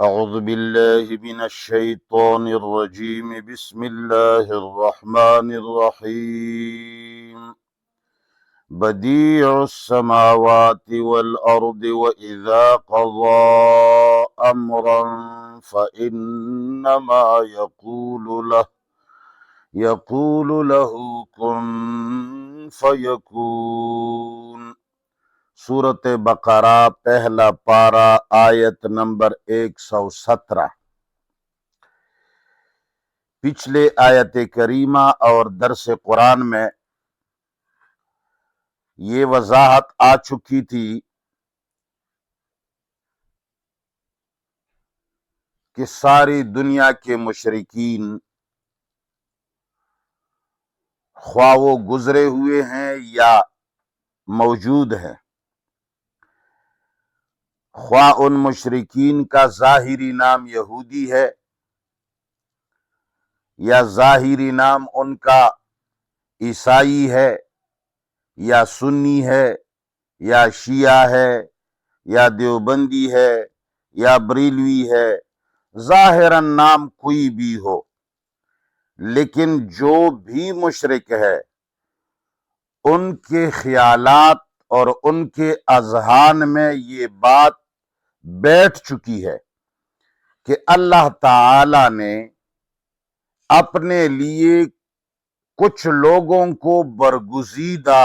أعوذ بالله من الشيطان الرجيم بسم الله الرحمن الرحيم بديع السماوات والأرض وإذا قضى أمرا فإنما يقول له كن فيكون۔ سورۃ بقرہ پہلا پارہ آیت نمبر 117۔ پچھلے آیت کریمہ اور درس قرآن میں یہ وضاحت آ چکی تھی کہ ساری دنیا کے مشرکین خواہ وہ گزرے ہوئے ہیں یا موجود ہیں، خواہ ان مشرکین کا ظاہری نام یہودی ہے یا ظاہری نام ان کا عیسائی ہے یا سنی ہے یا شیعہ ہے یا دیوبندی ہے یا بریلوی ہے، ظاہراً نام کوئی بھی ہو، لیکن جو بھی مشرک ہے ان کے خیالات اور ان کے اذہان میں یہ بات بیٹھ چکی ہے کہ اللہ تعالی نے اپنے لیے کچھ لوگوں کو برگزیدہ،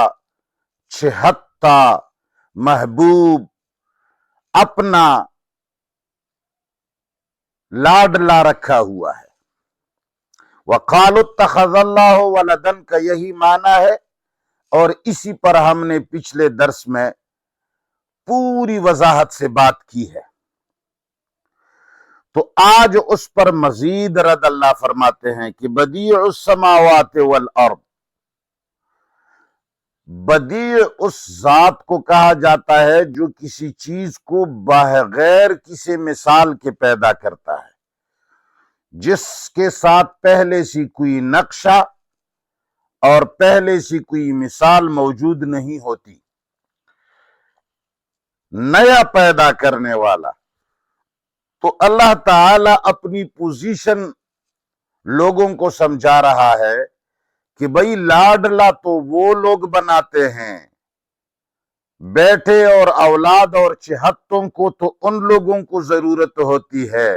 چھہتا، محبوب، اپنا لاڈلا رکھا ہوا ہے۔ وَقَالُوا اتَّخَذَ اللَّهُ وَلَدًا کا یہی معنی ہے، اور اسی پر ہم نے پچھلے درس میں پوری وضاحت سے بات کی ہے۔ تو آج اس پر مزید رد اللہ فرماتے ہیں کہ بدیع السماوات والارض، بدیع اس ذات کو کہا جاتا ہے جو کسی چیز کو بغیر کسی مثال کے پیدا کرتا ہے، جس کے ساتھ پہلے سے کوئی نقشہ اور پہلے سے کوئی مثال موجود نہیں ہوتی، نیا پیدا کرنے والا۔ تو اللہ تعالی اپنی پوزیشن لوگوں کو سمجھا رہا ہے کہ بھئی لاڈلا تو وہ لوگ بناتے ہیں، بیٹے اور اولاد اور چہتوں کو تو ان لوگوں کو ضرورت ہوتی ہے،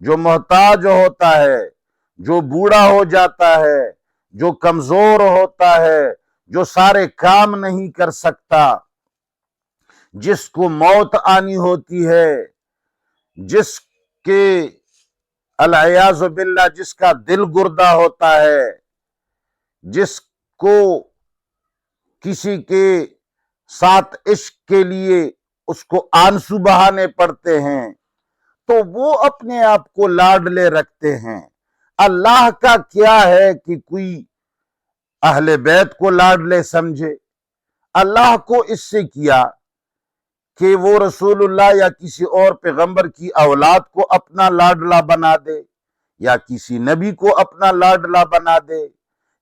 جو محتاج ہوتا ہے، جو بوڑھا ہو جاتا ہے، جو کمزور ہوتا ہے، جو سارے کام نہیں کر سکتا، جس کو موت آنی ہوتی ہے، جس کے العیاذ باللہ جس کا دل گردہ ہوتا ہے، جس کو کسی کے ساتھ عشق کے لیے اس کو آنسو بہانے پڑتے ہیں، تو وہ اپنے آپ کو لاڈلے رکھتے ہیں۔ اللہ کا کیا ہے کہ کوئی اہل بیت کو لاڈلے سمجھے؟ اللہ کو اس سے کیا کہ وہ رسول اللہ یا کسی اور پیغمبر کی اولاد کو اپنا لاڈلا بنا دے، یا کسی نبی کو اپنا لاڈلا بنا دے،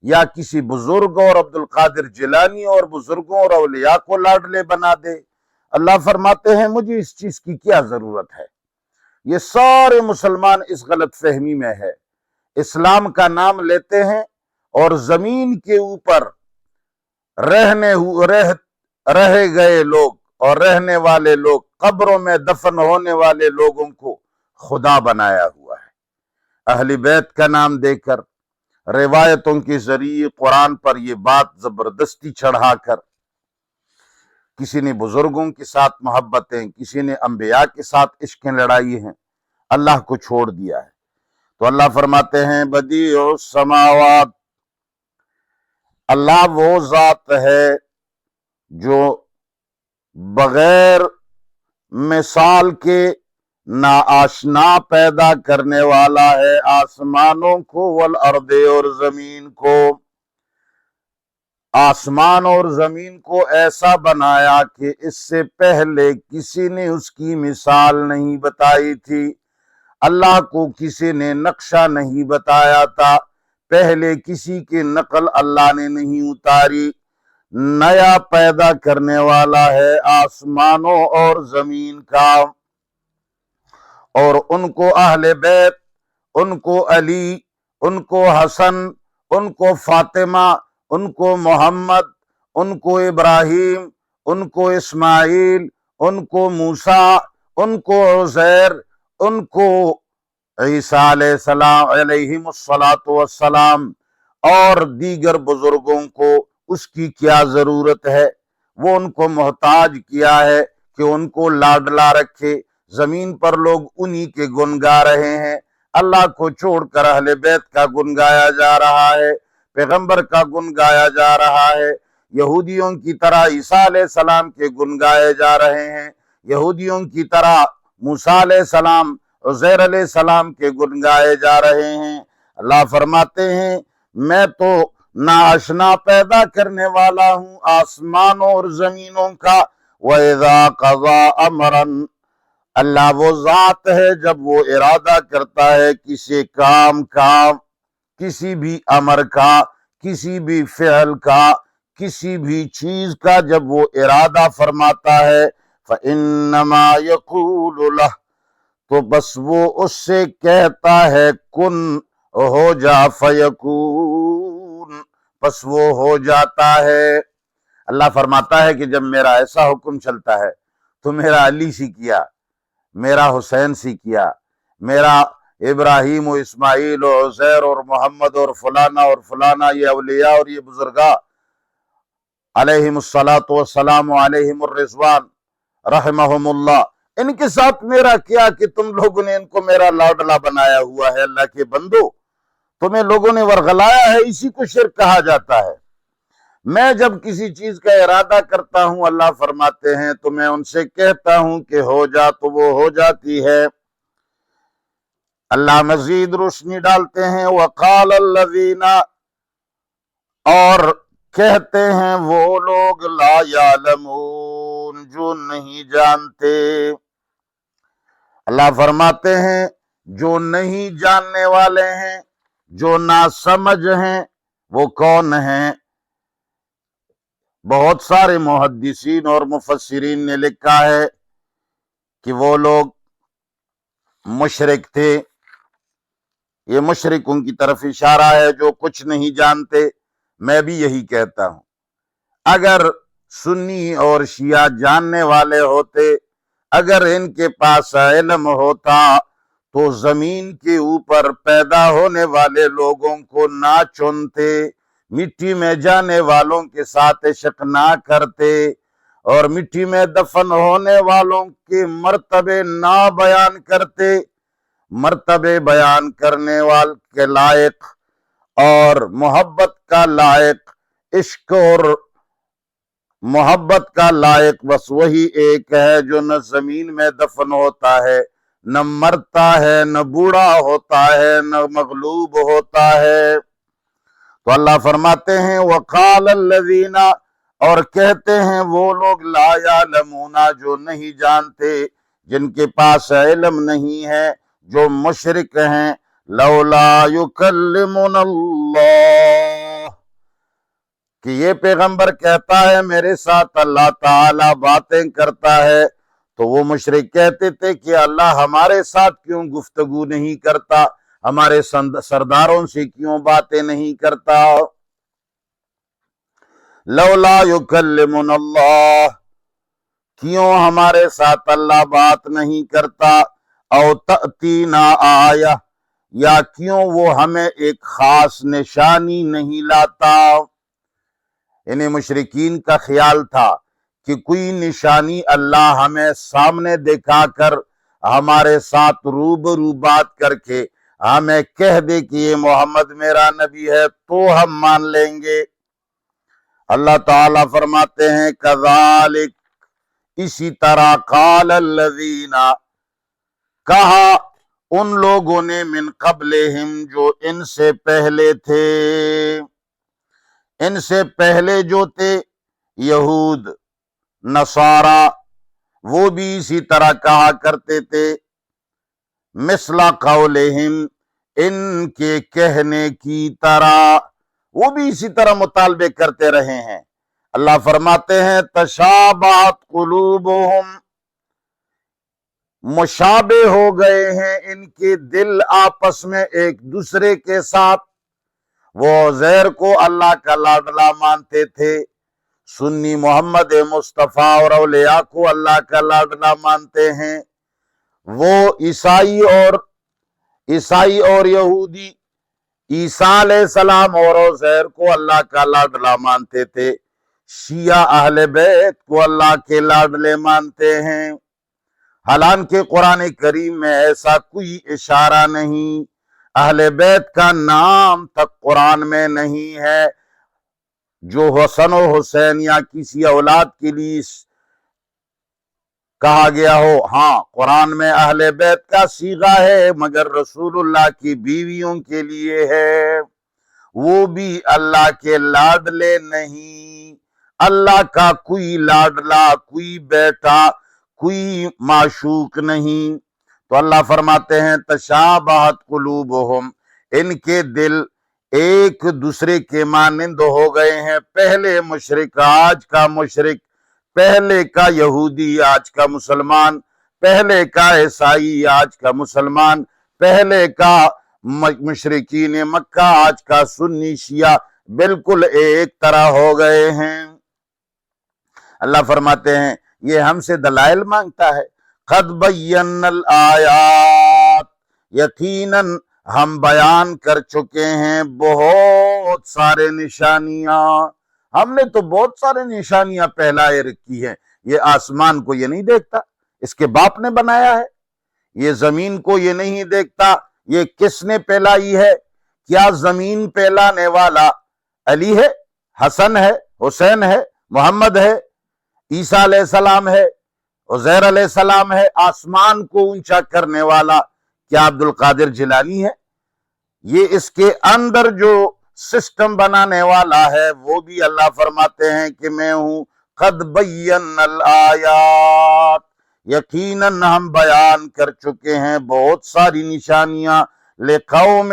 یا کسی بزرگ اور عبد القادر جیلانی اور بزرگوں اور اولیاء کو لاڈلے بنا دے۔ اللہ فرماتے ہیں مجھے اس چیز کی کیا ضرورت ہے؟ یہ سارے مسلمان اس غلط فہمی میں ہے، اسلام کا نام لیتے ہیں اور زمین کے اوپر رہ گئے لوگ اور رہنے والے لوگ، قبروں میں دفن ہونے والے لوگوں کو خدا بنایا ہوا ہے، اہل بیت کا نام دے کر، روایتوں کے ذریعے قرآن پر یہ بات زبردستی چڑھا کر، کسی نے بزرگوں کے ساتھ محبتیں، کسی نے انبیاء کے ساتھ عشقیں لڑائی ہیں، اللہ کو چھوڑ دیا ہے۔ تو اللہ فرماتے ہیں بدیع السماوات، اللہ وہ ذات ہے جو بغیر مثال کے ناآشنا پیدا کرنے والا ہے آسمانوں کو، والارض اور زمین کو، آسمان اور زمین کو ایسا بنایا کہ اس سے پہلے کسی نے اس کی مثال نہیں بتائی تھی، اللہ کو کسی نے نقشہ نہیں بتایا تھا، پہلے کسی کی نقل اللہ نے نہیں اتاری، نیا پیدا کرنے والا ہے آسمانوں اور زمین کا۔ اور ان کو اہل بیت، ان کو علی، ان کو حسن، ان کو فاطمہ، ان کو محمد، ان کو ابراہیم، ان کو اسماعیل، ان کو موسیٰ، ان کو عزیر، ان کو عیسیٰ علیہ السلام علیہم الصلاۃ والسلام اور دیگر بزرگوں کو اس کی کیا ضرورت ہے؟ وہ ان کو محتاج کیا ہے کہ ان کو لاڈلا رکھے۔ زمین پر لوگ انہی کے گن گا رہے ہیں، اللہ کو چھوڑ کر اہل بیت کا گن گایا جا رہا ہے، پیغمبر کا گن گایا جا رہا ہے، یہودیوں کی طرح عیسیٰ علیہ السلام کے گن گائے جا رہے ہیں، یہودیوں کی طرح موسیٰ علیہ السلام، عزیر علیہ السلام کے گن گائے جا رہے ہیں۔ اللہ فرماتے ہیں میں تو ناآشنا پیدا کرنے والا ہوں آسمانوں اور زمینوں کا۔ وَإِذَا قَضَىٰ أَمْرًا، اللہ وہ ذات ہے جب وہ ارادہ کرتا ہے کسی کام کا، کسی بھی امر کا، کسی بھی فعل کا، کسی بھی چیز کا جب وہ ارادہ فرماتا ہے فَإِنَّمَا يَقُولُ لَهُ، تو بس وہ اس سے کہتا ہے کن ہو جا فیکون، بس وہ ہو جاتا ہے۔ اللہ فرماتا ہے کہ جب میرا ایسا حکم چلتا ہے تو میرا علی سی کیا، میرا حسین سی کیا، میرا ابراہیم و اسماعیل و عزیر اور محمد اور فلانا یہ اولیاء اور یہ بزرگاں علیہم الصلاۃ والسلام علیہم الرضوان رحمہم اللہ، ان کے ساتھ میرا کیا کہ تم لوگوں نے ان کو میرا لاڈلا بنایا ہوا ہے۔ اللہ کے بندو، تمہیں لوگوں نے ورغلایا ہے، اسی کو شرک کہا جاتا ہے۔ میں جب کسی چیز کا ارادہ کرتا ہوں، اللہ فرماتے ہیں تو میں ان سے کہتا ہوں کہ ہو جا تو وہ ہو جاتی ہے۔ اللہ مزید روشنی ڈالتے ہیں وَقَالَ الَّذِينَ، اور کہتے ہیں وہ لوگ لا یعلمون، جو نہیں جانتے۔ اللہ فرماتے ہیں جو نہیں جاننے والے ہیں، جو ناسمجھ ہیں، وہ کون ہیں؟ بہت سارے محدثین اور مفسرین نے لکھا ہے کہ وہ لوگ مشرک تھے۔ یہ مشرک ان کی طرف اشارہ ہے جو کچھ نہیں جانتے۔ میں بھی یہی کہتا ہوں، اگر سنی اور شیعہ جاننے والے ہوتے، اگر ان کے پاس علم ہوتا تو زمین کے اوپر پیدا ہونے والے لوگوں کو نہ چنتے، مٹی میں جانے والوں کے ساتھ عشق نہ کرتے، اور مٹی میں دفن ہونے والوں کے مرتبے نہ بیان کرتے۔ مرتبے بیان کرنے والے کے لائق اور محبت کا لائق، عشق اور محبت کا لائق بس وہی ایک ہے جو نہ زمین میں دفن ہوتا ہے، نہ مرتا ہے، نہ بوڑھا ہوتا ہے، نہ مغلوب ہوتا ہے۔ تو اللہ فرماتے ہیں وَقَالَ الَّذِينَ، اور کہتے ہیں وہ لوگ لا یعلمون، جو نہیں جانتے، جن کے پاس علم نہیں ہے، جو مشرک ہیں، لولا یکلمنا اللہ، کہ یہ پیغمبر کہتا ہے میرے ساتھ اللہ تعالی باتیں کرتا ہے، تو وہ مشرک کہتے تھے کہ اللہ ہمارے ساتھ کیوں گفتگو نہیں کرتا، ہمارے سرداروں سے کیوں باتیں نہیں کرتا۔ لولا یکلمنا اللہ، کیوں ہمارے ساتھ اللہ بات نہیں کرتا، او تأتینا آیہ، یا کیوں وہ ہمیں ایک خاص نشانی نہیں لاتا۔ انہیں مشرکین کا خیال تھا کہ کوئی نشانی اللہ ہمیں سامنے دکھا کر، ہمارے ساتھ روبرو بات کر کے ہمیں کہہ دے کہ یہ محمد میرا نبی ہے تو ہم مان لیں گے۔ اللہ تعالیٰ فرماتے ہیں کذالک، اسی طرح قال الذین، کہا ان لوگوں نے، من قبلہم، جو ان سے پہلے تھے، ان سے پہلے جو تھے یہود نصارہ، وہ بھی اسی طرح کہا کرتے تھے، مثل قولہم، ان کے کہنے کی طرح، وہ بھی اسی طرح مطالبے کرتے رہے ہیں۔ اللہ فرماتے ہیں تشابہت قلوبہم، مشابہ ہو گئے ہیں ان کے دل آپس میں ایک دوسرے کے ساتھ۔ وہ عزیر کو اللہ کا لاڈلا مانتے تھے، سنی محمد مصطفیٰ اور اولیاء کو اللہ کا لاڈلا مانتے ہیں۔ وہ عیسائی اور یہودی عیسیٰ علیہ السلام اور عزیر کو اللہ کا لاڈلا مانتے تھے۔ شیعہ اہل بیت کو اللہ کے لاڈلے مانتے ہیں، حالانکہ قرآن کریم میں ایسا کوئی اشارہ نہیں، اہل بیت کا نام تک قرآن میں نہیں ہے جو حسن و حسین یا کسی اولاد کے لیے کہا گیا ہو۔ ہاں، قرآن میں اہل بیت کا صیغہ ہے، مگر رسول اللہ کی بیویوں کے لیے ہے، وہ بھی اللہ کے لاڈلے نہیں۔ اللہ کا کوئی لاڈلا، کوئی بیٹا، کوئی معشوق نہیں۔ تو اللہ فرماتے ہیں تشابہت قلوبہم، ان کے دل ایک دوسرے کے مانند ہو گئے ہیں۔ پہلے مشرک آج کا مشرک، پہلے کا یہودی آج کا مسلمان، پہلے کا عیسائی آج کا مسلمان، پہلے کا مشرکین مکہ آج کا سنی شیعہ، بالکل ایک طرح ہو گئے ہیں۔ اللہ فرماتے ہیں یہ ہم سے دلائل مانگتا ہے، قد بینا الآیات، یقیناً ہم بیان کر چکے ہیں بہت سارے نشانیاں۔ ہم نے تو بہت سارے نشانیاں پہلائے رکھی ہیں۔ یہ آسمان کو یہ نہیں دیکھتا، اس کے باپ نے بنایا ہے۔ یہ زمین کو یہ نہیں دیکھتا، یہ کس نے پھیلائی ہے؟ کیا زمین پھیلانے والا علی ہے، حسن ہے، حسین ہے، محمد ہے، عیسیٰ علیہ السلام ہے، عزیر علیہ السلام ہے؟ آسمان کو اونچا کرنے والا کیا عبد القادر جیلانی ہے؟ یہ اس کے اندر جو سسٹم بنانے والا ہے وہ بھی اللہ فرماتے ہیں کہ میں ہوں۔ قد بینا الآیات، یقیناً ہم بیان کر چکے ہیں بہت ساری نشانیاں، لقوم،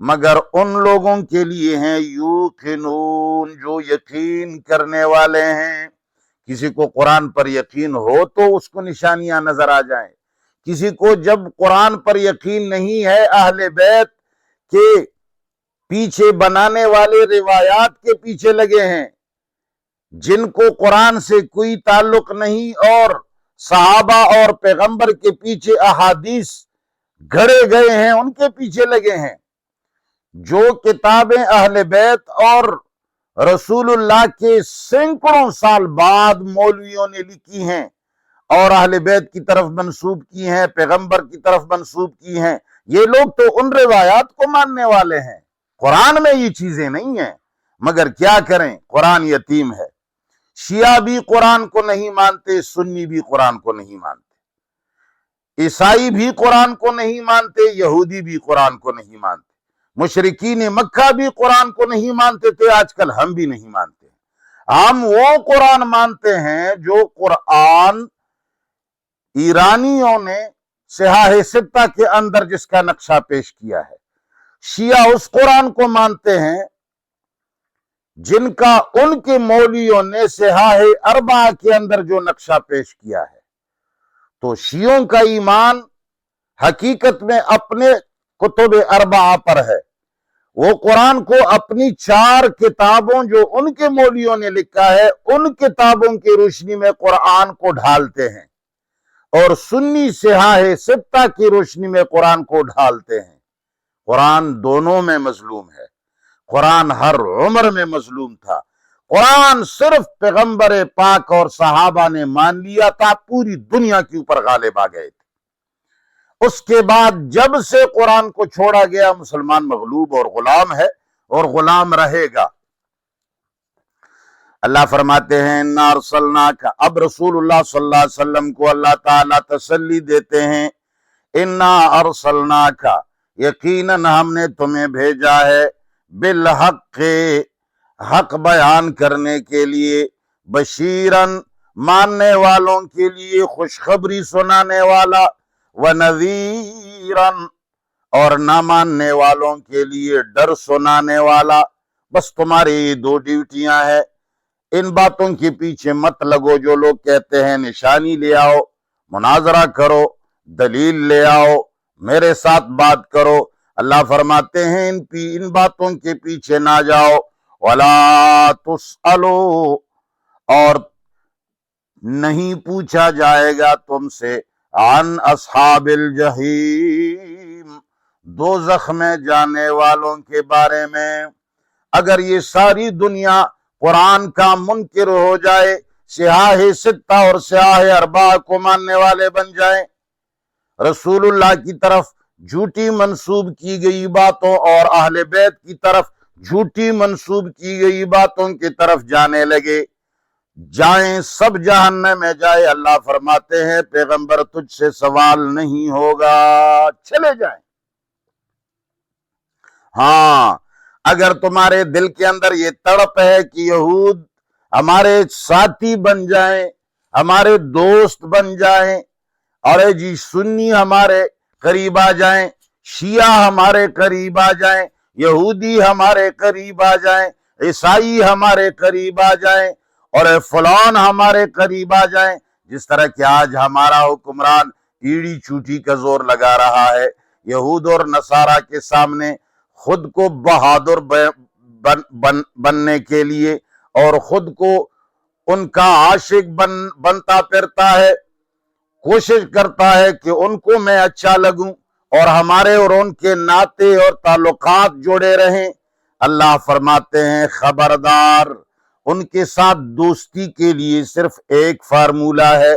مگر ان لوگوں کے لیے ہیں یوقنون، جو یقین کرنے والے ہیں۔ کسی کو قرآن پر یقین ہو تو اس کو نشانیاں نظر آ جائیں، کسی کو جب قرآن پر یقین نہیں ہے، اہل بیت کے پیچھے بنانے والے روایات کے پیچھے لگے ہیں، جن کو قرآن سے کوئی تعلق نہیں، اور صحابہ اور پیغمبر کے پیچھے احادیث گھڑے گئے ہیں، ان کے پیچھے لگے ہیں۔ جو کتابیں اہل بیت اور رسول اللہ کے سینکڑوں سال بعد مولویوں نے لکھی ہیں اور اہل بیت کی طرف منسوب کی ہیں، پیغمبر کی طرف منسوب کی ہیں، یہ لوگ تو ان روایات کو ماننے والے ہیں۔ قرآن میں یہ چیزیں نہیں ہیں، مگر کیا کریں، قرآن یتیم ہے۔ شیعہ بھی قرآن کو نہیں مانتے، سنی بھی قرآن کو نہیں مانتے، عیسائی بھی قرآن کو نہیں مانتے، یہودی بھی قرآن کو نہیں مانتے، مشرکین مکہ بھی قرآن کو نہیں مانتے تھے، آج کل ہم بھی نہیں مانتے۔ ہم وہ قرآن مانتے ہیں جو قرآن ایرانیوں نے صحاح ستہ کے اندر جس کا نقشہ پیش کیا ہے۔ شیعہ اس قرآن کو مانتے ہیں جن کا ان کے مولویوں نے صحاح اربعہ کے اندر جو نقشہ پیش کیا ہے۔ تو شیعوں کا ایمان حقیقت میں اپنے کتب اربعہ پر ہے، وہ قرآن کو اپنی 4 کتابوں جو ان کے مولویوں نے لکھا ہے، ان کتابوں کی روشنی میں قرآن کو ڈھالتے ہیں، اور سنی صحاح ستہ کی روشنی میں قرآن کو ڈھالتے ہیں۔ قرآن دونوں میں مظلوم ہے، قرآن ہر عمر میں مظلوم تھا۔ قرآن صرف پیغمبر پاک اور صحابہ نے مان لیا تھا، پوری دنیا کے اوپر غالب آ گئے تھے۔ اس کے بعد جب سے قرآن کو چھوڑا گیا، مسلمان مغلوب اور غلام ہے اور غلام رہے گا۔ اللہ فرماتے ہیں اِنَّا أَرْسَلْنَاكَ، اب رسول اللہ صلی اللہ علیہ وسلم کو اللہ تعالیٰ تسلی دیتے ہیں، اِنَّا أَرْسَلْنَاكَ، یقیناً ہم نے تمہیں بھیجا ہے، بالحق، حق بیان کرنے کے لیے، بشیراً، ماننے والوں کے لیے خوشخبری سنانے والا، وَنَذِيرًا، اور نہ ماننے والوں کے لیے ڈر سنانے والا۔ بس تمہاری یہ 2 ڈیوٹیاں ہیں، ان باتوں کے پیچھے مت لگو۔ جو لوگ کہتے ہیں نشانی لے آؤ، مناظرہ کرو، دلیل لے آؤ، میرے ساتھ بات کرو۔ اللہ فرماتے ہیں ان باتوں کے پیچھے نہ جاؤ۔ وَلَا تُسْأَلُوا، اور نہیں پوچھا جائے گا تم سے، عن اصحاب الجحیم، دوزخ میں جانے والوں کے بارے میں۔ اگر یہ ساری دنیا قرآن کا منکر ہو جائے، سیاہ ستہ اور سیاہ اربعہ کو ماننے والے بن جائیں، رسول اللہ کی طرف جھوٹی منسوب کی گئی باتوں اور اہل بیت کی طرف جھوٹی منسوب کی گئی باتوں کی طرف جانے لگے، جائیں سب جہنم میں جائے، اللہ فرماتے ہیں پیغمبر تجھ سے سوال نہیں ہوگا، چلے جائیں۔ ہاں، اگر تمہارے دل کے اندر یہ تڑپ ہے کہ یہود ہمارے ساتھی بن جائیں، ہمارے دوست بن جائیں، اور جی سنی ہمارے قریب آ جائیں، شیعہ ہمارے قریب آ جائیں، یہودی ہمارے قریب آ جائیں، عیسائی ہمارے قریب آ جائیں، اور فلان ہمارے قریب آ جائیں، جس طرح کہ آج ہمارا حکمران ایڑی چوٹی کا زور لگا رہا ہے یہود اور نصارہ کے سامنے، خود کو بہادر بننے کے لیے اور خود کو ان کا عاشق بنتا پھرتا ہے، کوشش کرتا ہے کہ ان کو میں اچھا لگوں اور ہمارے اور ان کے ناطے اور تعلقات جڑے رہیں۔ اللہ فرماتے ہیں خبردار، ان کے ساتھ دوستی کے لیے صرف ایک فارمولہ ہے،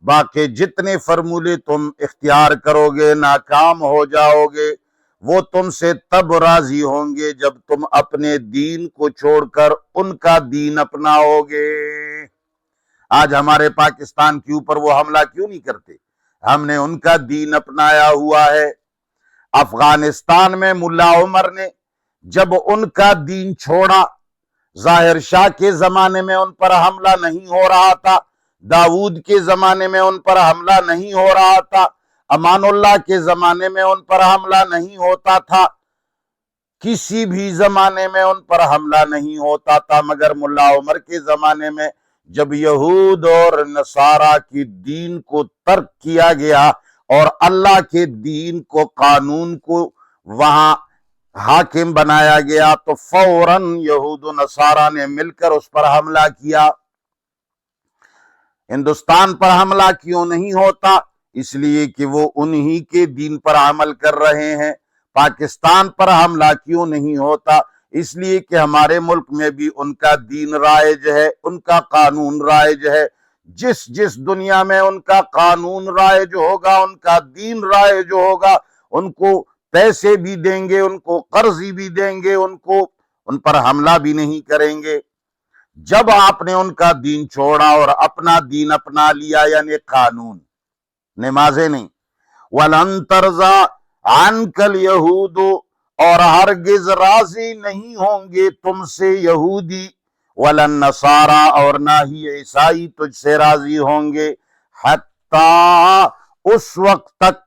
باقی جتنے فارمولے تم اختیار کرو گے ناکام ہو جاؤ گے۔ وہ تم سے تب راضی ہوں گے جب تم اپنے دین کو چھوڑ کر ان کا دین اپناؤ گے۔ آج ہمارے پاکستان کے اوپر وہ حملہ کیوں نہیں کرتے؟ ہم نے ان کا دین اپنایا ہوا ہے۔ افغانستان میں ملا عمر نے جب ان کا دین چھوڑا، ظاہر شاہ کے زمانے میں ان پر حملہ نہیں ہو رہا تھا، داؤد کے زمانے میں ان پر حملہ نہیں ہو رہا تھا، امان اللہ کے زمانے میں ان پر حملہ نہیں ہوتا تھا، کسی بھی زمانے میں ان پر حملہ نہیں ہوتا تھا، مگر ملا عمر کے زمانے میں جب یہود اور نصارہ کی دین کو ترک کیا گیا اور اللہ کے دین کو، قانون کو وہاں حاکم بنایا گیا، تو فوراً یہود و نصارہ نے مل کر اس پر حملہ کیا۔ ہندوستان پر حملہ کیوں نہیں ہوتا؟ اس لیے کہ وہ انہی کے دین پر عمل کر رہے ہیں۔ پاکستان پر حملہ کیوں نہیں ہوتا؟ اس لیے کہ ہمارے ملک میں بھی ان کا دین رائج ہے، ان کا قانون رائج ہے۔ جس دنیا میں ان کا قانون رائج ہوگا، ان کا دین رائج ہوگا، ان کو پیسے بھی دیں گے، ان کو قرضی بھی دیں گے، ان پر حملہ بھی نہیں کریں گے۔ جب آپ نے ان کا دین چھوڑا اور اپنا دین اپنا لیا، یعنی قانون، نمازیں نہیں، وَلَن تَرْضَىٰ عَنْكَ الْيَهُودُ، اور ہرگز راضی نہیں ہوں گے تم سے یہودی، وَلَا النَّصَارَىٰ، اور نہ ہی عیسائی تجھ سے راضی ہوں گے، حتیٰ اس وقت تک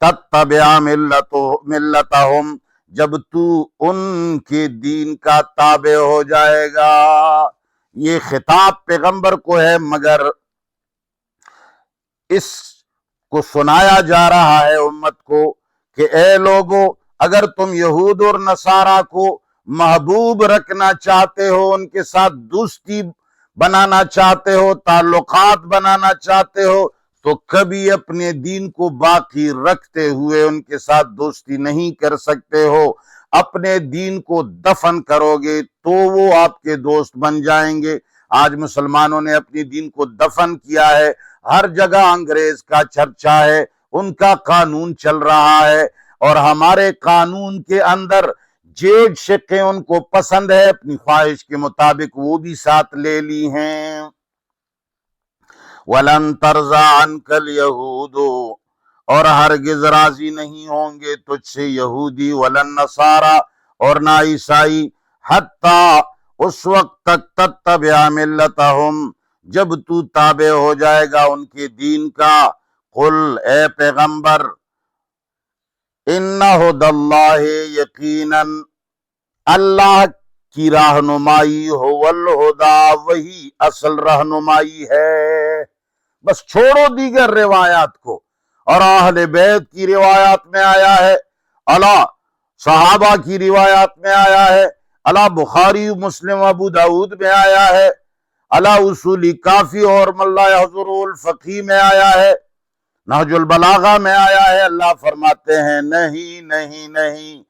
تتبع ملتہم، جب تو ان کے دین کا تابع ہو جائے گا۔ یہ خطاب پیغمبر کو ہے، مگر اس کو سنایا جا رہا ہے امت کو کہ اے لوگو، اگر تم یہود اور نصارہ کو محبوب رکھنا چاہتے ہو، ان کے ساتھ دوستی بنانا چاہتے ہو، تعلقات بنانا چاہتے ہو، تو کبھی اپنے دین کو باقی رکھتے ہوئے ان کے ساتھ دوستی نہیں کر سکتے ہو۔ اپنے دین کو دفن کرو گے تو وہ آپ کے دوست بن جائیں گے۔ آج مسلمانوں نے اپنی دین کو دفن کیا ہے، ہر جگہ انگریز کا چرچا ہے، ان کا قانون چل رہا ہے، اور ہمارے قانون کے اندر جیڈ شقیں ان کو پسند ہے، اپنی خواہش کے مطابق وہ بھی ساتھ لے لی ہیں۔ وَلَن تَرْضَىٰ عَنْكَ الْيَهُودُ، اور ہرگز راضی نہیں ہوں گے تجھ سے یہودی، وَلَا النَّصَارَىٰ، اور نہ عیسائی، حتیٰ اس وقت تک تتبع ملتہم، جب تو تابع ہو جائے گا ان کے دین کا۔ قل، اے پیغمبر، اِنَّ هُدَى اللَّهِ، یقیناً اللہ کی رہنمائی، هو الہدیٰ، وہی اصل رہنمائی ہے۔ بس چھوڑو دیگر روایات کو اور اہل بیت کی روایات میں آیا ہے، الا صحابہ کی روایات میں آیا ہے، الا بخاری مسلم ابو داود میں آیا ہے، الا اصول کافی اور من لا يحضر الفقی میں آیا ہے، نہج البلاغہ میں آیا ہے۔ اللہ فرماتے ہیں نہیں نہیں نہیں،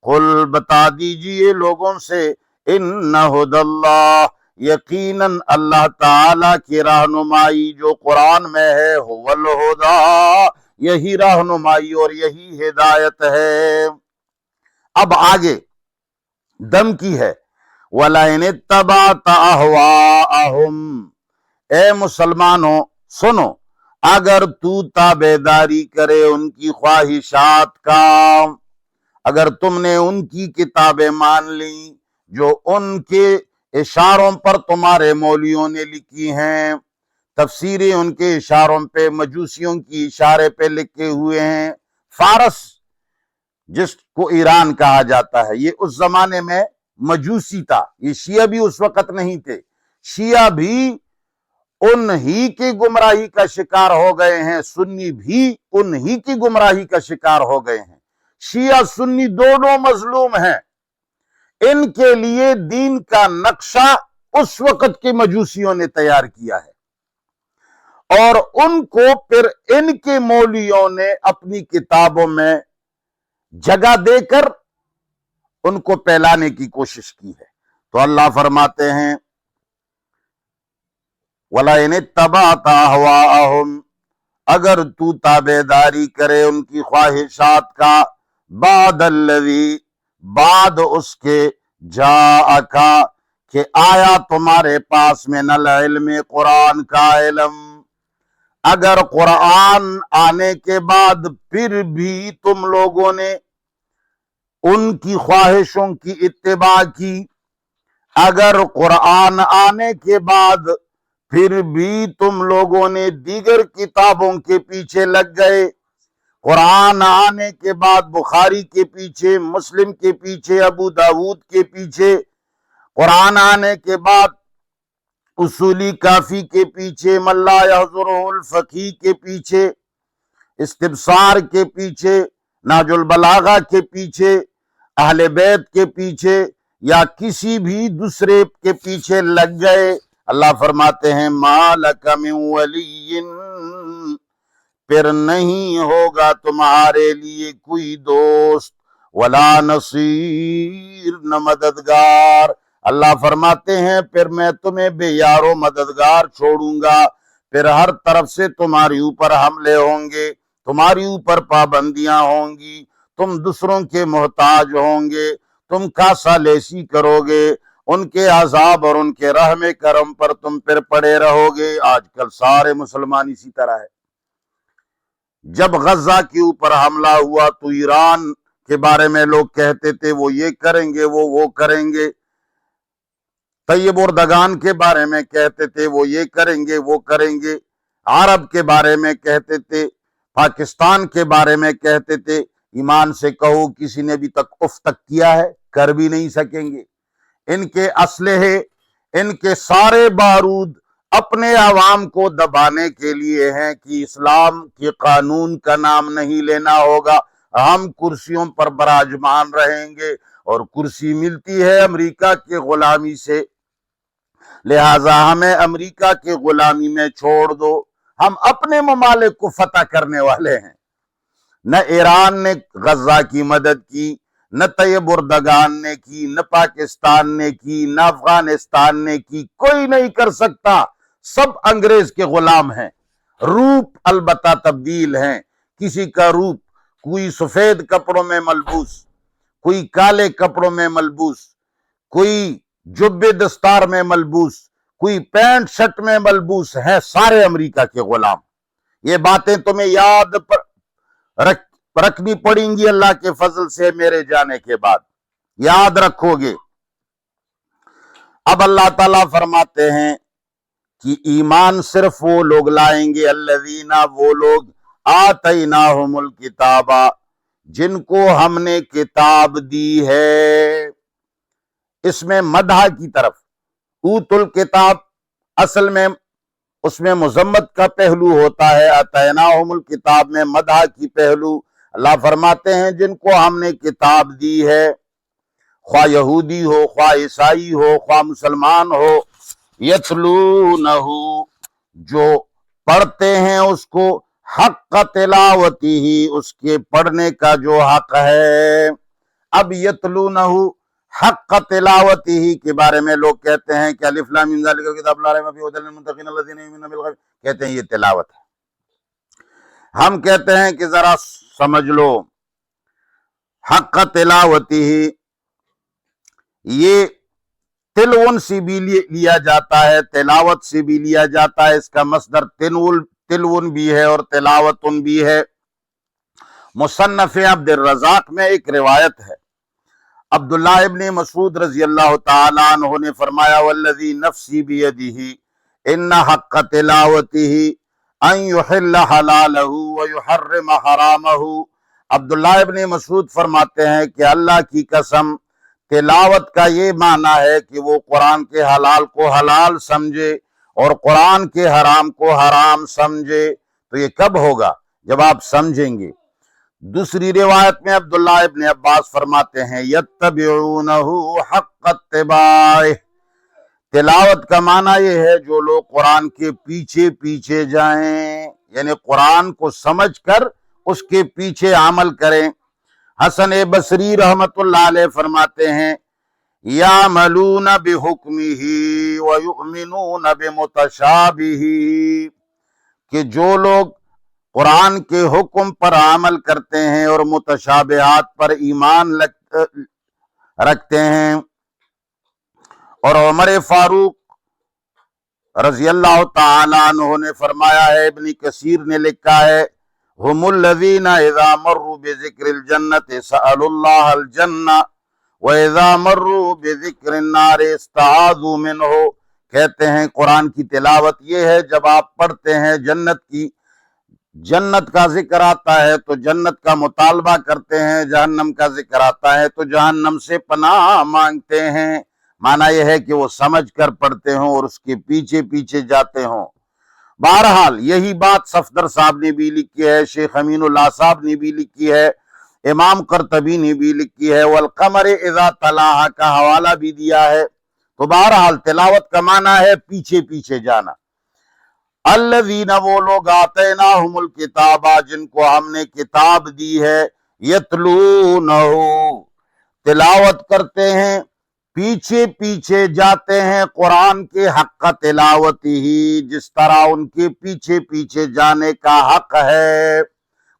قل بتا دیجئے لوگوں سے، ان ہدی اللہ، یقیناً اللہ تعالی کی رہنمائی جو قرآن میں ہے، هو الہدی، یہی رہنمائی اور یہی ہدایت ہے۔ اب آگے دم کی ہے، وَلَئِنِ اتَّبَعْتَ أَهْوَاءَهُمْ، اے مسلمانوں سنو، اگر تو تابعداری کرے ان کی خواہشات کا، اگر تم نے ان کی کتابیں مان لیں جو ان کے اشاروں پر تمہارے مولویوں نے لکھی ہیں، تفسیریں ان کے اشاروں پہ، مجوسیوں کی اشارے پہ لکھے ہوئے ہیں۔ فارس جس کو ایران کہا جاتا ہے، یہ اس زمانے میں مجوسی تھا، یہ شیعہ بھی اس وقت نہیں تھے، شیعہ بھی انہی کی گمراہی کا شکار ہو گئے ہیں، سنی بھی انہی کی گمراہی کا شکار ہو گئے ہیں، شیعہ سنی دونوں مظلوم ہیں۔ ان کے لیے دین کا نقشہ اس وقت کے مجوسیوں نے تیار کیا ہے، اور ان کو پھر ان کے مولویوں نے اپنی کتابوں میں جگہ دے کر ان کو پھیلانے کی کوشش کی ہے۔ تو اللہ فرماتے ہیں وَلَئِنِ اتَّبَعْتَ أَهْوَاءَهُمْ، اگر تو تابعداری کرے ان کی خواہشات کا، بعد الذی، بعد اس کے، جاءک، کہ آیا تمہارے پاس من العلم، قرآن کا علم، اگر قرآن آنے کے بعد پھر بھی تم لوگوں نے ان کی خواہشوں کی اتباع کی، اگر قرآن آنے کے بعد پھر بھی تم لوگوں نے دیگر کتابوں کے پیچھے لگ گئے، قرآن آنے کے بعد بخاری کے پیچھے، مسلم کے پیچھے، ابو داود کے پیچھے، قرآن آنے کے بعد اصولی کافی کے پیچھے، من لا يحضر الفقی کے پیچھے، استبصار کے پیچھے، نہج البلاغہ کے پیچھے، اہل بیت کے پیچھے، یا کسی بھی دوسرے کے پیچھے لگ گئے، اللہ فرماتے ہیں ما لک من ولی، پھر نہیں ہوگا تمہارے لیے کوئی دوست، ولا نصیر، نہ مددگار۔ اللہ فرماتے ہیں پھر میں تمہیں بے یار و مددگار چھوڑوں گا، پھر ہر طرف سے تمہاری اوپر حملے ہوں گے، تمہاری اوپر پابندیاں ہوں گی، تم دوسروں کے محتاج ہوں گے، تم کاسا لیسی کرو گے، ان کے عذاب اور ان کے رحم کرم پر تم پھر پڑے رہو گے۔ آج کل سارے مسلمان اسی طرح ہے۔ جب غزہ کے اوپر حملہ ہوا تو ایران کے بارے میں لوگ کہتے تھے وہ یہ کریں گے، وہ کریں گے، طیب اردگان کے بارے میں کہتے تھے وہ یہ کریں گے، وہ کریں گے، عرب کے بارے میں کہتے تھے، پاکستان کے بارے میں کہتے تھے۔ ایمان سے کہو کسی نے بھی تک اف تک کیا ہے؟ کر بھی نہیں سکیں گے۔ ان کے اسلحے، ان کے سارے بارود اپنے عوام کو دبانے کے لیے ہیں کہ اسلام کے قانون کا نام نہیں لینا ہوگا، ہم کرسیوں پر براجمان رہیں گے، اور کرسی ملتی ہے امریکہ کے غلامی سے، لہٰذا ہمیں امریکہ کے غلامی میں چھوڑ دو، ہم اپنے ممالک کو فتح کرنے والے ہیں۔ نہ ایران نے غزہ کی مدد کی، نہ طیب اردگان نے کی، نہ پاکستان نے کی، نہ افغانستان نے کی، کوئی نہیں کر سکتا، سب انگریز کے غلام ہیں۔ روپ البتہ تبدیل ہیں، کسی کا روپ، کوئی سفید کپڑوں میں ملبوس، کوئی کالے کپڑوں میں ملبوس، کوئی جبے دستار میں ملبوس، کوئی پینٹ شرٹ میں ملبوس، ہے سارے امریکہ کے غلام۔ یہ باتیں تمہیں یاد رکھنی پڑیں گی اللہ کے فضل سے میرے جانے کے بعد، یاد رکھو گے۔ اب اللہ تعالیٰ فرماتے ہیں کہ ایمان صرف وہ لوگ لائیں گے، الذین، وہ لوگ، آتیناہم الکتاب، جن کو ہم نے کتاب دی ہے۔ اس میں مدح کی طرف، اوت الکتاب اصل میں اس میں مذمت کا پہلو ہوتا ہے، اتیناہم الکتاب میں مدح کی پہلو۔ اللہ فرماتے ہیں جن کو ہم نے کتاب دی ہے، خواہ یہودی ہو، خواہ عیسائی ہو، خواہ مسلمان ہو، یتلونہ، جو پڑھتے ہیں اس کو، حق تلاوتی ہی، اس کے پڑھنے کا جو حق ہے۔ اب یتلونہ حق تلاوتی ہی کے بارے میں لوگ کہتے ہیں کہ الف لام میم ذالک الکتاب لا ریب فیہ ھدی للمتقین الذین یؤمنون بالغیب، کہتے ہیں یہ تلاوت ہے۔ ہم کہتے ہیں کہ ذرا سمجھ لو، حق تلاوتی ہی یہ تلون سے بھی لیا جاتا ہے، تلاوت سے بھی لیا جاتا ہے، اس کا مصدر تلون بھی ہے اور تلاوتن بھی ہے۔ مصنف عبد الرزاق میں ایک روایت ہے، عبداللہ ابن مسعود رضی اللہ تعالی عنہ نے فرمایا والذی نفسی بیدہ ان حق تلاوتہ ان یحل حلالہ ویحرم حرامہ۔ عبداللہ ابن مسعود فرماتے ہیں کہ اللہ کی قسم، تلاوت کا یہ معنی ہے کہ وہ قرآن کے حلال کو حلال سمجھے اور قرآن کے حرام کو حرام سمجھے۔ تو یہ کب ہوگا؟ جب آپ سمجھیں گے۔ دوسری روایت میں عبداللہ ابن عباس فرماتے ہیں یتبعونہ حق اتباعہ، تلاوت کا معنی یہ ہے جو لوگ قرآن کے پیچھے پیچھے جائیں، یعنی قرآن کو سمجھ کر اس کے پیچھے عمل کریں۔ حسن بصری رحمت اللہ علیہ فرماتے ہیں یعملون بحکمہ ویؤمنون بمتشابہ، کہ جو لوگ قرآن کے حکم پر عمل کرتے ہیں اور متشابہات پر ایمان رکھتے ہیں۔ اور عمر فاروق رضی اللہ تعالی عنہ نے فرمایا ہے، ابن کثیر نے لکھا ہے ہم الذین اذا مروا بذکر الجنت سألوا اللہ الجنہ واذا مروا بذکر النار استعاذوا منہ۔ کہتے ہیں قرآن کی تلاوت یہ ہے جب آپ پڑھتے ہیں جنت کا ذکر آتا ہے تو جنت کا مطالبہ کرتے ہیں، جہنم کا ذکر آتا ہے تو جہنم سے پناہ مانگتے ہیں۔ معنی یہ ہے کہ وہ سمجھ کر پڑھتے ہوں اور اس کے پیچھے پیچھے جاتے ہوں۔ بہرحال یہی بات صفدر صاحب نے بھی لکھی ہے، شیخ امین اللہ صاحب نے بھی لکھی ہے، امام قرطبی نے بھی لکھی ہے، والقمر اذا تلاہا کا حوالہ بھی دیا ہے۔ تو بہرحال تلاوت کا معنی ہے پیچھے پیچھے جانا۔ الذین، وہ لوگ آتیناہم الکتاب، جن کو ہم نے کتاب دی ہے، یتلونہ، تلاوت کرتے ہیں، پیچھے پیچھے جاتے ہیں قرآن کے حق تلاوت ہی، جس طرح ان کے پیچھے پیچھے جانے کا حق ہے۔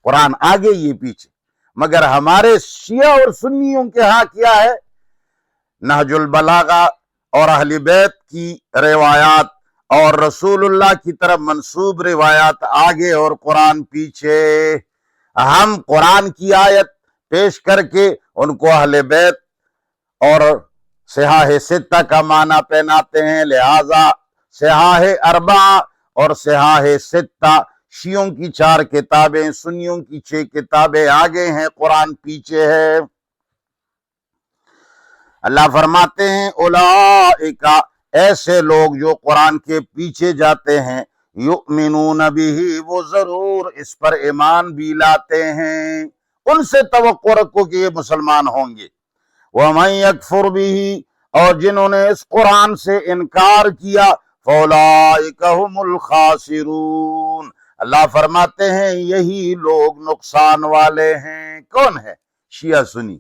قرآن آگے یہ پیچھے، مگر ہمارے شیعہ اور سنیوں کے ہاں کیا ہے؟ نہج البلاغہ اور اہل بیت کی روایات اور رسول اللہ کی طرف منسوب روایات آگے اور قرآن پیچھے۔ ہم قرآن کی آیت پیش کر کے ان کو اہل بیت اور صحاح ستہ کا معنی پہناتے ہیں، لہذا صحاح اربعہ اور صحاح ستہ، شیعوں کی 4 کتابیں، سنیوں کی 6 کتابیں آگے ہیں، قرآن پیچھے ہے۔ اللہ فرماتے ہیں اولئک، ایسے لوگ جو قرآن کے پیچھے جاتے ہیں، یؤمنون بہ، وہ ضرور اس پر ایمان بھی لاتے ہیں، ان سے توقع رکھو کہ یہ مسلمان ہوں گے۔ وَمَن يَكْفُرْ بِهِ، اور جنہوں نے اس قرآن سے انکار کیا، فَأُولَئِكَ هُمُ الْخَاسِرُونَ، اللہ فرماتے ہیں یہی لوگ نقصان والے ہیں۔ کون ہے؟ شیعہ سنی،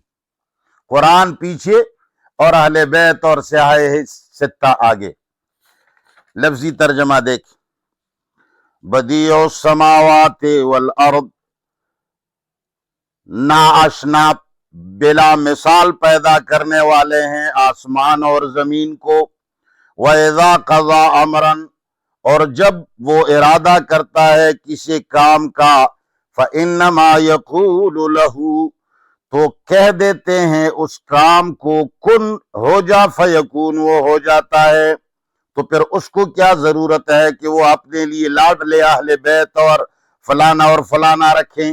قرآن پیچھے اور اہل بیت اور صحاح ستہ آگے۔ لفظی ترجمہ دیکھ، بدیع السماوات والارض، ناآشنا بلا مثال پیدا کرنے والے ہیں آسمان اور زمین کو۔ وَإِذَا قَضَى أَمْرًا، اور جب وہ ارادہ کرتا ہے کسی کام کا، فَإِنَّمَا يَقُولُ لَهُ، تو کہہ دیتے ہیں اس کام کو، کن ہو جا، فیکون، وہ ہو جاتا ہے۔ تو پھر اس کو کیا ضرورت ہے کہ وہ اپنے لیے لاڈلے اہل بیت اور فلانا رکھیں۔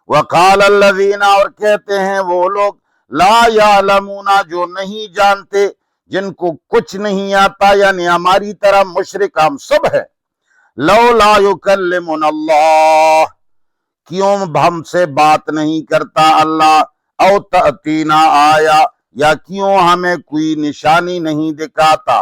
وقال الذین، اور کہتے ہیں وہ لوگ، لا یعلمون، جو نہیں جانتے، جن کو کچھ نہیں آتا، یعنی ہماری طرح مشرک ہم سب ہیں، لولا یکلمنا اللہ، کیوں ہم سے بات نہیں کرتا اللہ، او تأتینا آیا، یا کیوں ہمیں کوئی نشانی نہیں دکھاتا،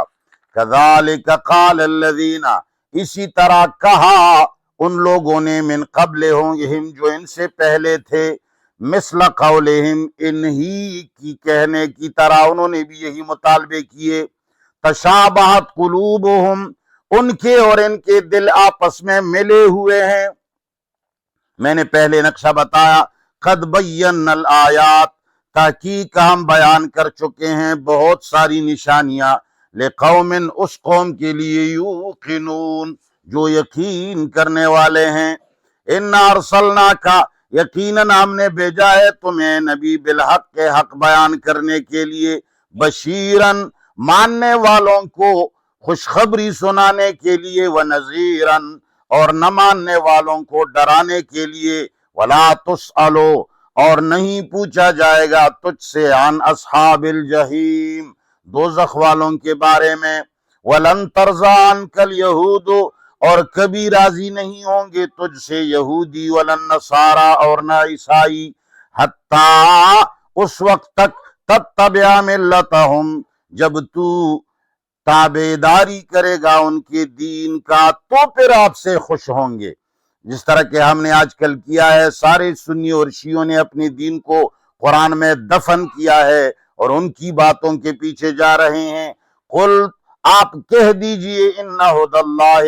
کذالک قال الذین، اسی طرح کہا ان لوگوں نے، من قبلہم، جو ان سے پہلے تھے، مثل قولہم، انہی کی کہنے کی طرح انہوں نے بھی یہی مطالبے کیے، تشابہت قلوبہم، ان کے اور ان کے دل آپس میں ملے ہوئے ہیں۔ میں نے پہلے نقشہ بتایا، قد بینا الآیات، تحقیق ہم بیان کر چکے ہیں بہت ساری نشانیاں، لقوم، اس قوم کے لیے، یوقنون، جو یقین کرنے والے ہیں۔ انا ارسلناک، یقیناً ہم نے بھیجا ہے تمہیں نبی بالحق، کے حق بیان کرنے کے لیے، بشیرن، ماننے والوں کو خوشخبری سنانے کے لیے، ونذیرن، اور نہ ماننے والوں کو ڈرانے کے لیے، ولا تسألو، اور نہیں پوچھا جائے گا تجھ سے، عن اصحاب الجحیم، دوزخ والوں کے بارے میں، ولن ترضى عنك اليہود، اور کبھی راضی نہیں ہوں گے تجھ سے یہودی، ولن نصارى، اور نہ عیسائی، حتیٰ، اس وقت تک، تتبع ملتہم، جب تو تابعداری کرے گا ان کے دین کا، تو پھر آپ سے خوش ہوں گے۔ جس طرح کہ ہم نے آج کل کیا ہے، سارے سنی اور شیعوں نے اپنے دین کو قرآن میں دفن کیا ہے اور ان کی باتوں کے پیچھے جا رہے ہیں۔ قل، آپ کہہ دیجئے، ان ھدی اللہ،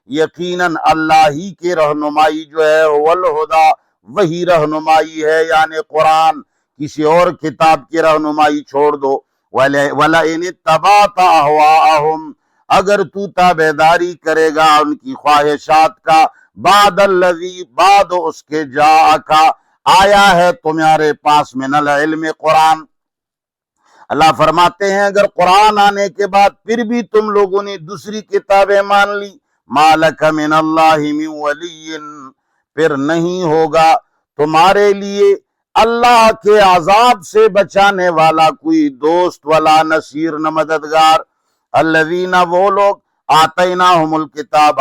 یقیناً اللہ ہی کی رہنمائی جو ہے، والہدی، وہی رہنمائی ہے، یعنی قرآن، کسی اور کتاب کی رہنمائی چھوڑ دو۔ وَلَئِنِ اتَّبَعْتَ أَهْوَاءَهُمْ، اگر تو تابعداری کرے گا ان کی خواہشات کا، بعد الذی، بعد اس کے، جاءک، آیا ہے تمہارے پاس، من العلم، قرآن۔ اللہ فرماتے ہیں اگر قرآن آنے کے بعد پھر بھی تم لوگوں نے دوسری کتابیں مان لی، ما لک من اللہ من ولی، پھر نہیں ہوگا تمہارے لیے اللہ کے عذاب سے بچانے والا کوئی دوست، ولا نصیر، نہ مددگار۔ الذین، وہ لوگ، آتیناہم الکتاب،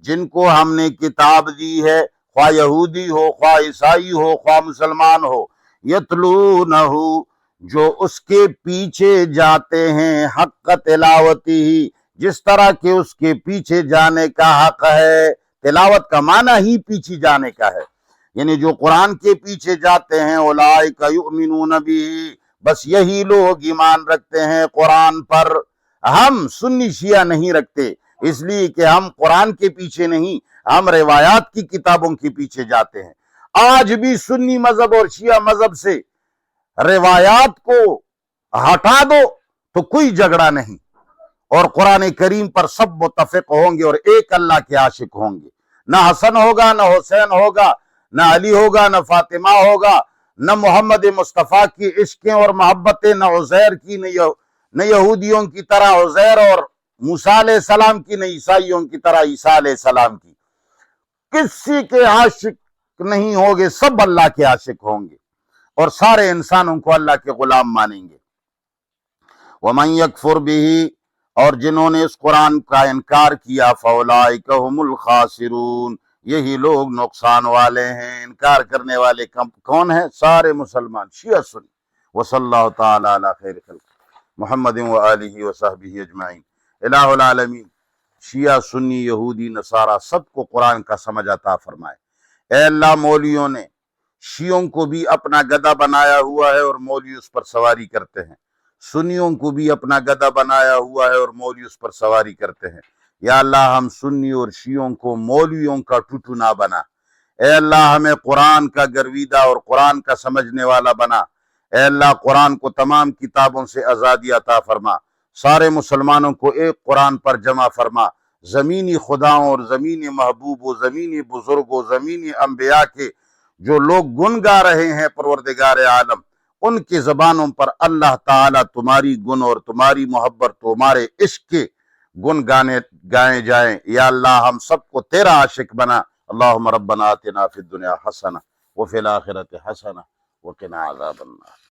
جن کو ہم نے کتاب دی ہے، خواہ یہودی ہو، خواہ عیسائی ہو، خواہ مسلمان ہو، یتلونہ، جو اس کے پیچھے جاتے ہیں، حق تلاوتی ہی، جس طرح کہ اس کے پیچھے جانے کا حق ہے۔ تلاوت کا معنی ہی پیچھے جانے کا ہے، یعنی جو قرآن کے پیچھے جاتے ہیں، اولئک یؤمنون بہ، بس یہی لوگ ایمان رکھتے ہیں قرآن پر۔ ہم سنی شیعہ نہیں رکھتے، اس لیے کہ ہم قرآن کے پیچھے نہیں، ہم روایات کی کتابوں کے پیچھے جاتے ہیں۔ آج بھی سنی مذہب اور شیعہ مذہب سے روایات کو ہٹا دو تو کوئی جھگڑا نہیں، اور قرآن کریم پر سب متفق ہوں گے اور ایک اللہ کے عاشق ہوں گے۔ نہ حسن ہوگا، نہ حسین ہوگا، نہ علی ہوگا، نہ فاطمہ ہوگا، نہ محمد مصطفیٰ کی عشقیں اور محبتیں، نہ عزیر کی، نہ یہودیوں کی طرح عزیر اور موسیٰ علیہ السلام کی، نہ عیسائیوں کی طرح عیسیٰ علیہ السلام کی۔ کسی کے عاشق نہیں ہوگے، سب اللہ کے عاشق ہوں گے اور سارے انسانوں کو اللہ کے غلام مانیں گے۔ وَمَن يَكْفُرْ بِهِ، اور جنہوں نے اس قرآن کا انکار کیا، فَأُولَٰئِكَ هُمُ الْخَاسِرُونَ، یہی لوگ نقصان والے ہیں۔ انکار کرنے والے کون ہیں؟ سارے مسلمان، شیعہ سنی۔ وصلی اللہ تعالی علی خیر خلق محمد وآلہ وصحبہ اجمعین۔ الہ العالمین شیعہ، سنی، یہودی، نصارہ، سب کو قرآن کا سمجھ عطا فرمائے۔ اے اللہ، مولویوں نے شیعوں کو بھی اپنا گدھا بنایا ہوا ہے اور مولوی اس پر سواری کرتے ہیں، سنیوں کو بھی اپنا گدھا بنایا ہوا ہے اور مولوی اس پر سواری کرتے ہیں۔ یا اللہ، ہم سنی اور شیعوں کو مولویوں کا ٹوٹو نہ بنا۔ اے اللہ، ہمیں قرآن کا گرویدہ اور قرآن کا سمجھنے والا بنا۔ اے اللہ، قرآن کو تمام کتابوں سے آزادی عطا فرما، سارے مسلمانوں کو ایک قرآن پر جمع فرما، زمینی خداؤں اور زمینی محبوب و زمینی بزرگوں، زمینی انبیاء کے جو لوگ گن گا رہے ہیں پروردگار عالم، ان کی زبانوں پر اللہ تعالیٰ تمہاری گن اور تمہاری محبت، تمہارے عشق کے گن گائے جائیں۔ یا اللہ، ہم سب کو تیرا عاشق بنا۔ اللہم ربنا آتنا فی الدنیا حسنہ وفی الآخرۃ حسنہ وقنا عذاب النار۔